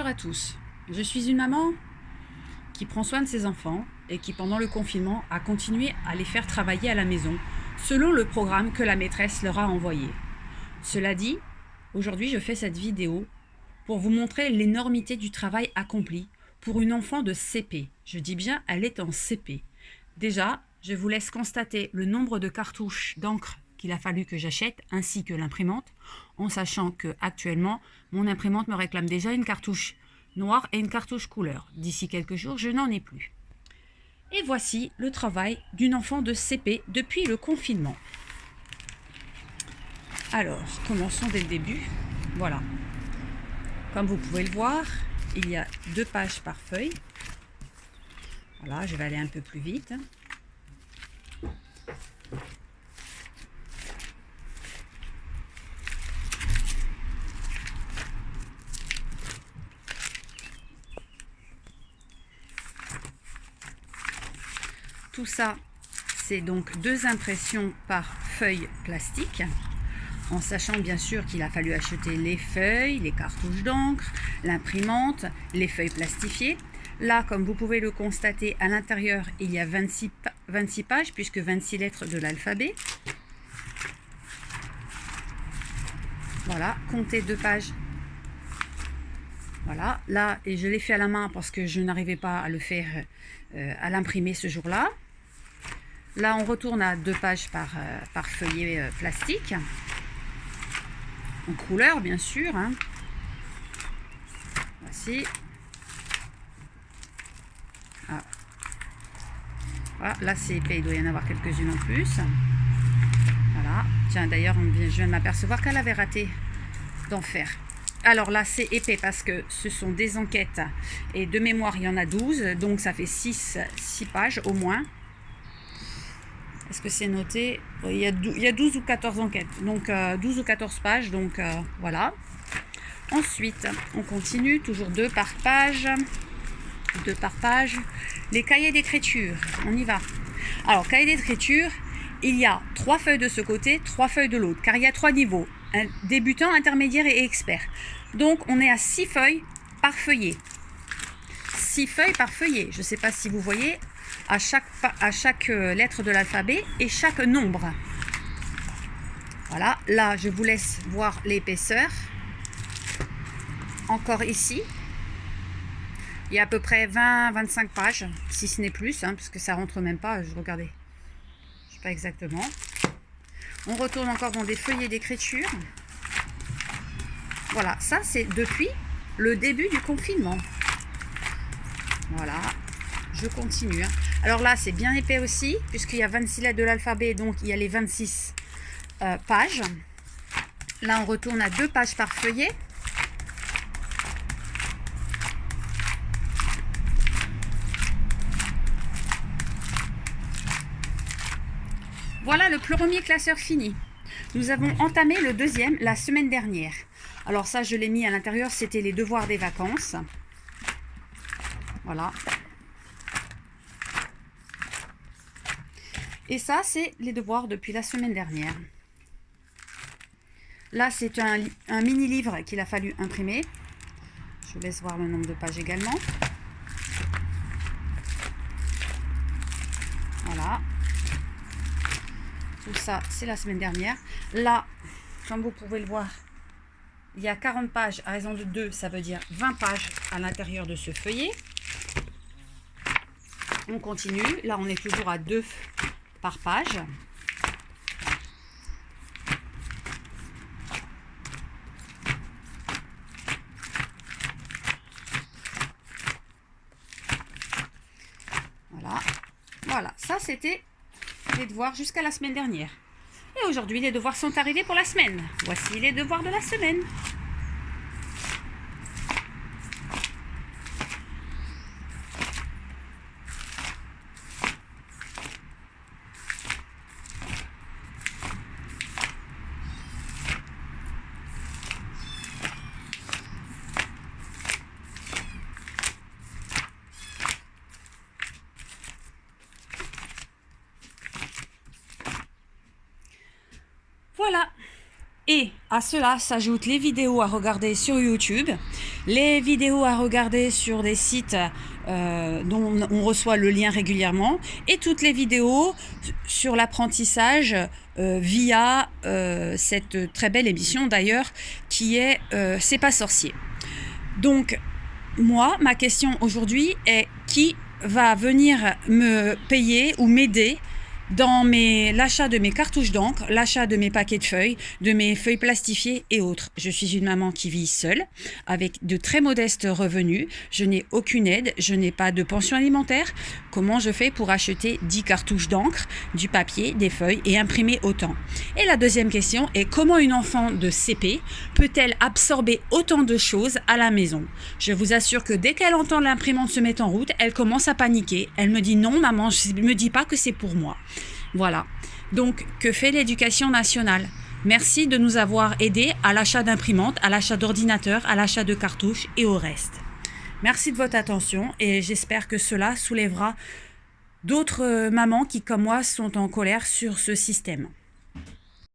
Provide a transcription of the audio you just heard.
à tous, je suis une maman qui prend soin de ses enfants et qui pendant le confinement a continué à les faire travailler à la maison selon le programme que la maîtresse leur a envoyé. Cela dit, aujourd'hui je fais cette vidéo pour vous montrer l'énormité du travail accompli pour une enfant de CP. Je dis bien, elle est en CP. Déjà, je vous laisse constater le nombre de cartouches d'encre qu'il a fallu que j'achète, ainsi que l'imprimante, en sachant que actuellement mon imprimante me réclame déjà une cartouche noire et une cartouche couleur. D'ici quelques jours, je n'en ai plus. Et voici le travail d'une enfant de CP depuis le confinement. Alors, commençons dès le début. Voilà. Comme vous pouvez le voir, il y a 2 pages par feuille. Voilà, je vais aller un peu plus vite. Tout ça, c'est donc 2 impressions par feuille plastique, en sachant bien sûr qu'il a fallu acheter les feuilles, les cartouches d'encre, l'imprimante, les feuilles plastifiées. Là, comme vous pouvez le constater, à l'intérieur, il y a 26 pages, puisque 26 lettres de l'alphabet. Voilà, comptez 2 pages. Voilà, là, et je l'ai fait à la main parce que je n'arrivais pas à le faire, à l'imprimer ce jour-là. Là, on retourne à 2 pages par feuillet plastique, en couleur bien sûr. Hein. Voici. Ah. Voilà, là c'est épais, il doit y en avoir quelques-unes en plus. Voilà, tiens d'ailleurs, je viens de m'apercevoir qu'elle avait raté d'en faire. Alors là, c'est épais parce que ce sont des enquêtes et de mémoire, il y en a 12, donc ça fait 6 pages au moins. Est-ce que c'est noté? Il y a 12 ou 14 enquêtes, donc 12 ou 14 pages, donc voilà. Ensuite, on continue, toujours 2 par page. 2 par page. Les cahiers d'écriture, on y va. Alors, cahier d'écriture, il y a 3 feuilles de ce côté, 3 feuilles de l'autre, car il y a 3 niveaux. Un débutant, intermédiaire et expert. Donc, on est à 6 feuilles par feuillet. 6 feuilles par feuillet. Je ne sais pas si vous voyez, à chaque lettre de l'alphabet et chaque nombre. Voilà, là, je vous laisse voir l'épaisseur. Encore ici, il y a à peu près 20-25 pages, si ce n'est plus, hein, parce que ça rentre même pas, regardez. Je ne sais pas exactement. On retourne encore dans des feuillets d'écriture. Voilà, ça c'est depuis le début du confinement. Voilà, je continue. Hein. Alors là, c'est bien épais aussi, puisqu'il y a 26 lettres de l'alphabet, donc il y a les 26 pages. Là, on retourne à 2 pages par feuillet. Voilà le premier classeur fini. Nous avons entamé le deuxième la semaine dernière. Alors ça, je l'ai mis à l'intérieur, c'était les devoirs des vacances. Voilà. Et ça, c'est les devoirs depuis la semaine dernière. Là, c'est un mini-livre qu'il a fallu imprimer. Je vous laisse voir le nombre de pages également. Voilà. Tout ça, c'est la semaine dernière. Là, comme vous pouvez le voir, il y a 40 pages à raison de 2, ça veut dire 20 pages à l'intérieur de ce feuillet. On continue. Là, on est toujours à 2 par page. Voilà. Voilà, ça c'était les devoirs jusqu'à la semaine dernière. Et aujourd'hui, les devoirs sont arrivés pour la semaine. Voici les devoirs de la semaine. Voilà. Et à cela s'ajoutent les vidéos à regarder sur YouTube, les vidéos à regarder sur des sites dont on reçoit le lien régulièrement, et toutes les vidéos sur l'apprentissage via cette très belle émission d'ailleurs qui est C'est pas sorcier. Donc moi, ma question aujourd'hui est qui va venir me payer ou m'aider dans l'achat de mes cartouches d'encre, l'achat de mes paquets de feuilles, de mes feuilles plastifiées et autres. Je suis une maman qui vit seule, avec de très modestes revenus. Je n'ai aucune aide, je n'ai pas de pension alimentaire. Comment je fais pour acheter 10 cartouches d'encre, du papier, des feuilles et imprimer autant? Et la deuxième question est comment une enfant de CP peut-elle absorber autant de choses à la maison? Je vous assure que dès qu'elle entend l'imprimante se mettre en route, elle commence à paniquer. Elle me dit non maman, ne me dis pas que c'est pour moi. Voilà. Donc, que fait l'Éducation nationale? Merci de nous avoir aidés à l'achat d'imprimantes, à l'achat d'ordinateurs, à l'achat de cartouches et au reste. Merci de votre attention et j'espère que cela soulèvera d'autres mamans qui, comme moi, sont en colère sur ce système.